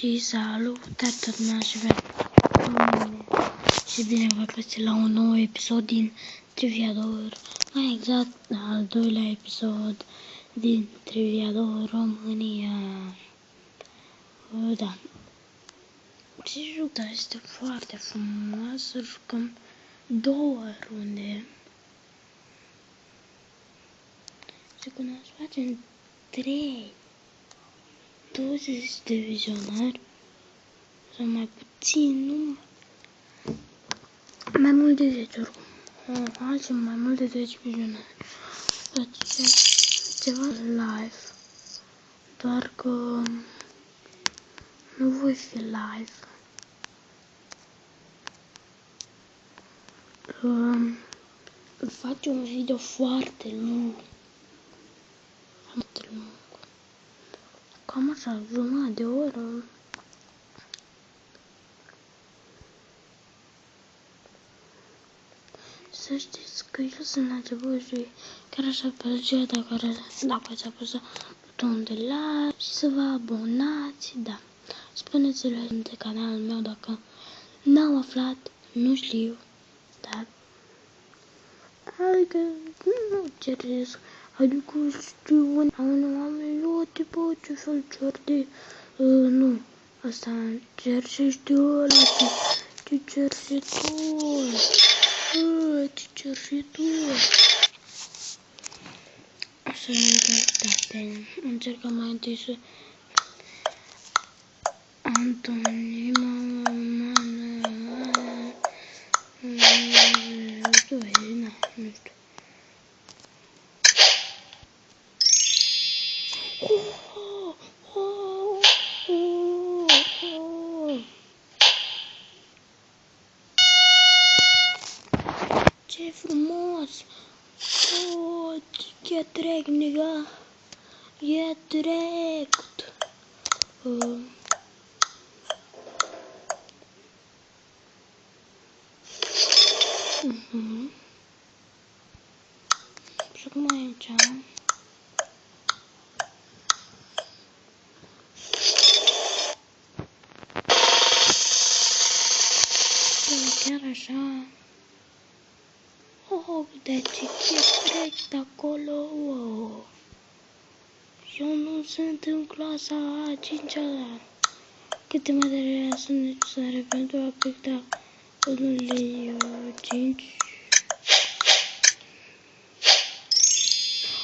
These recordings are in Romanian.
Și salutare tot și bine v-am găsit la un nou episod din Triviador, mai exact al doilea episod din Triviador România. Da. Și juca este foarte frumos, să jucăm 2 runde. Și când aș face 20 de vizionari, sau mai puțin, nu mai mult de 10 oricum. Alții mai mult de 10 vizionari. Face ceva live, doar că nu voi fi live. Face un video foarte lung. Cam așa, jumătate de oră. Să știți că eu sunt la început și chiar așa plăcea dacă ați apăsat butonul de like și să vă abonați, da. Spuneți-le de canalul meu dacă n-am aflat, nu știu, da. Adică nu ceresc, adică știu unii oameni, eu te pot ce fel cer de, nu, asta cer și știu ăla, ce cer și tu. Ce cer și tu? Așa ne încercăm mai întâi să Antonima nu știu. Ce frumos! Oh, e trec, nega! E trecut! Și acum aici chiar așa. Oh, de ce trec de acolo? Oh. Eu nu sunt în clasa a 5-a. Câte materiale sunt necesare pentru a picta unul 5?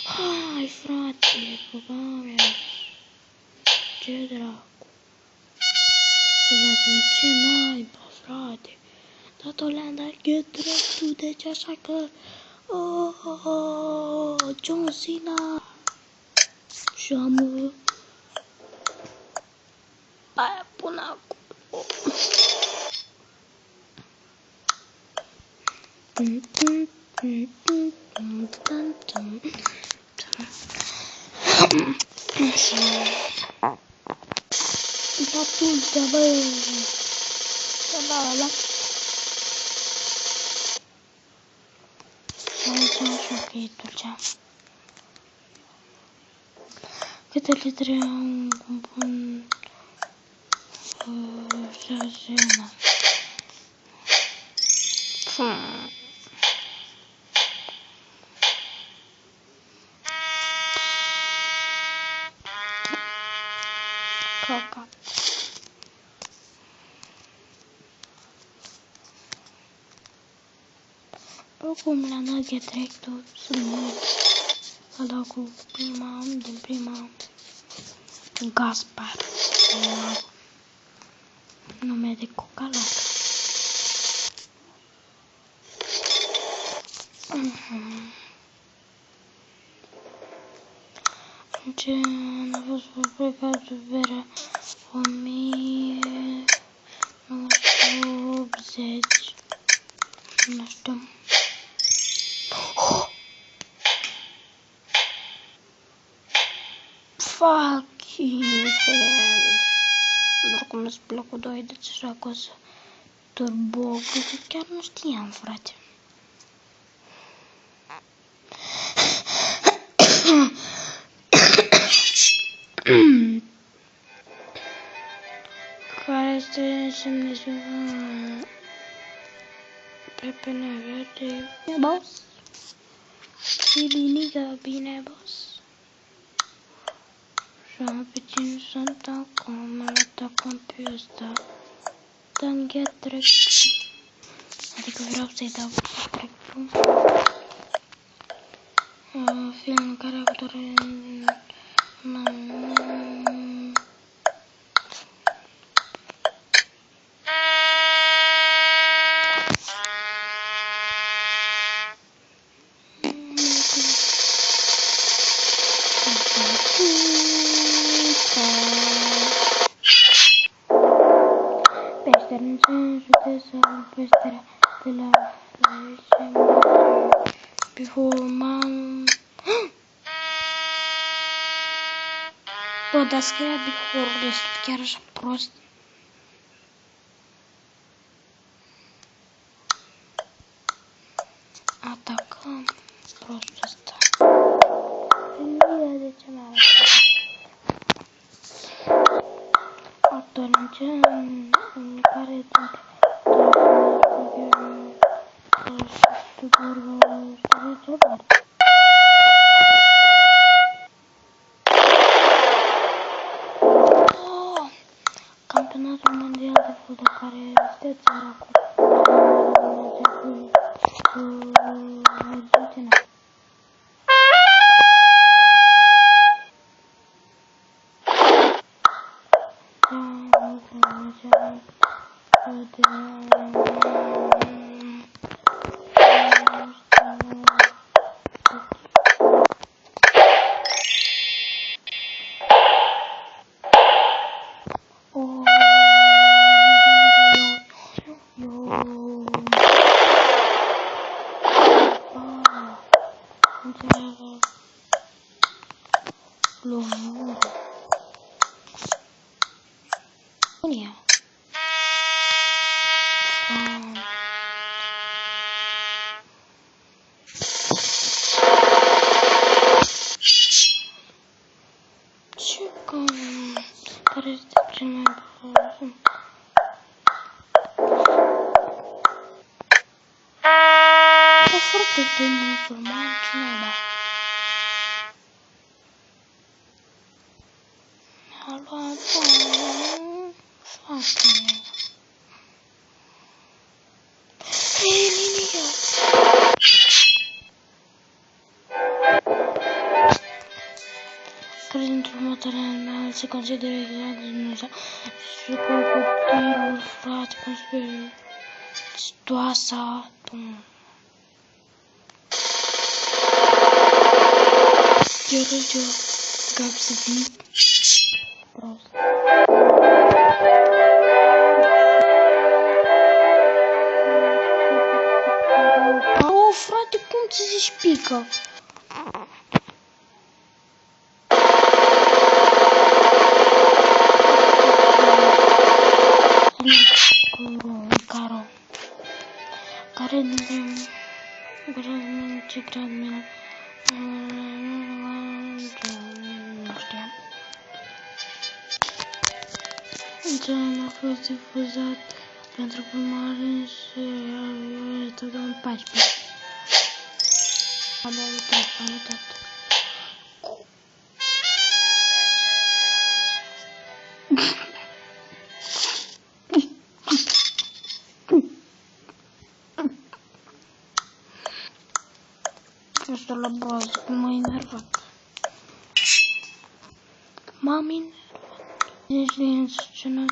Hai, frate, băga mea. Ce dracu. Scuzați-mi, ce naiba, frate. Dar le-am dat dreptul, deci așa că... John Cena. Și am... Aia până acolo. La tulta, bă. La. Ok, tulcea. Câte litere am compun? 6, na. Caca. Oricum la nugget trec tot sunt mult. Ăla cu prima, din prima. Gaspar. Nume de cocalat. Ce a fost publicat Vera 1980. Nu știu. Fucking hell. Oricum îți plac cu 2 de așa că o să turbo, chiar nu știam, frate. care este semnătura pepene verde. Bine, boss? Bine, bine, boss? Și pe cine sunt acum, atacăm pe ăsta. Dăm get trec. Adică vreau să-i dau trec. Film care actore... Peștera în cer, județul, peștera de la 10 metri, before mom. Bă, dar scria before-ul ăsta chiar așa prost. Atacăm prostul ăsta. De ce mai arată? Actor în care dintre campionatul mondial de fotbal care este țara cu Argentina. Care este cel mai bun? O foarte de musulman, cineva. Mi-a luat foarte. Ei, linia! Care dintre următoarele animale se consideră exact de Dumnezeu? Și crocodilul, frate, cum spune, stoasa, Giorgio, Gapsidi, prost. Au, frate, cum ți zici pică? Care dintre ce grad meu? Nu știam. Cel a fost difuzat pentru prima oară în serialul ăsta 2014. Am uitat. Asta la bază, m-a enervat. M-am enervat. Deci din scenă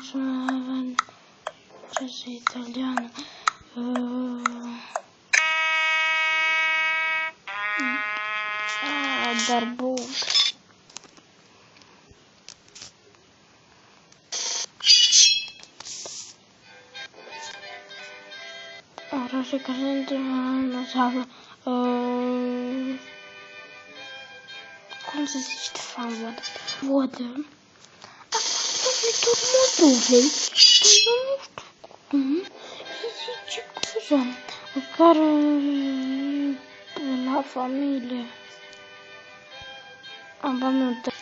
ce italiană. Barbug. Orașe care sunt în sală. Cum să zici de fapt, vodă. Asta este Moldovei. Dar nu știu cum să zice cosa. Care la familie. Am amintit.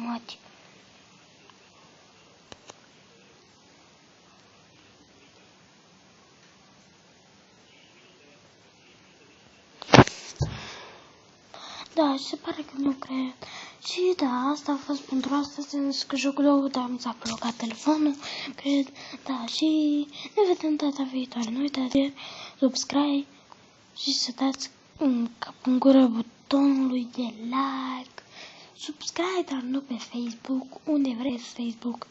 măti. Da, se pare că mi-o cred. Și da, asta a fost pentru astăzi, însă că jocul dar mi s-a blocat telefonul, cred. Da, și ne vedem data viitoare. Nu uitați de subscribe și să dați în cap în gură butonului de like. Subscribe, dar nu pe Facebook, unde vreți Facebook.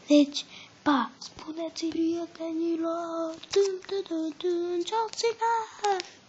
Deci, pa, spuneți prietenilor, ciao, țigar!